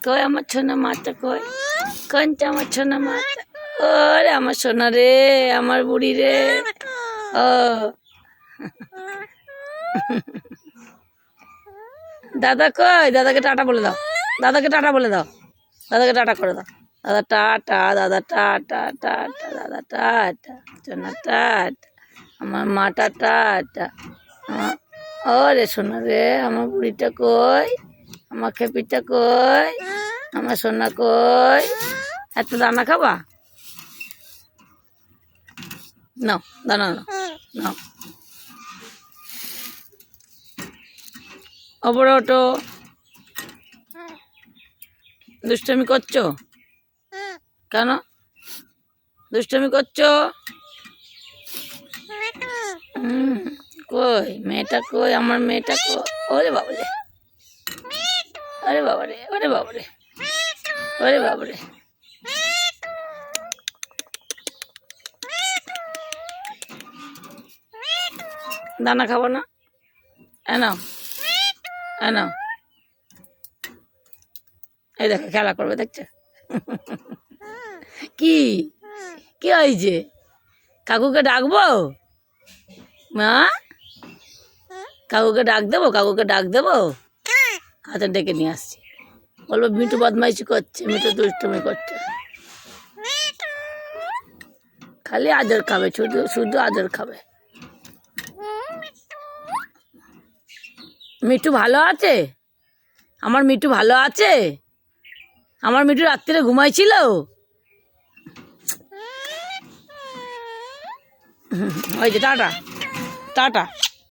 কই আমার সোনা মাটা কই কোনটা আমার সোনা মাটা ওরে আমার সোনা রে আমার বুড়ি রে ও দাদা কই দাদাকে টাটা বলে দাও দাদাকে টাটা বলে দাও দাদাকে টাটা করে দাও দাদা টাটা দাদা টাটা টাটা দাদা টাটা সোনা টাটা আমার মাটা টাটা ওরে সোনা রে আমার বুড়িটা কই আমার খেপিটা কই আমার সোনা কই এত দানা খাবা নাও দানা নাও নাও ওপরে ওঠো দুষ্টমি করছো কেন দুষ্টমি করছো কই মেয়েটা কই আমার মেয়েটা কই ওরে বাবারে আরে বাবারে ওরে বাবারে ওরে বাবারে দানা খাবো না এনাও এনাও এই দেখো খেলা করবে দেখছো কি কি হয়েছে কাকুকে ডাকবো মা কাকুকে ডাক দেবো কাকুকে ডাক দেবো হাতে ডেকে নিয়ে আসছি বলবো মিঠু বদমাইশি করছে মিঠু দুষ্টুমি করছে খালি আদর খাবে শুধু শুধু আদর খাবে মিঠু ভালো আছে আমার মিঠু ভালো আছে আমার মিঠু রাত্রিরে ঘুমাইছিল ওই যে টাটা টাটা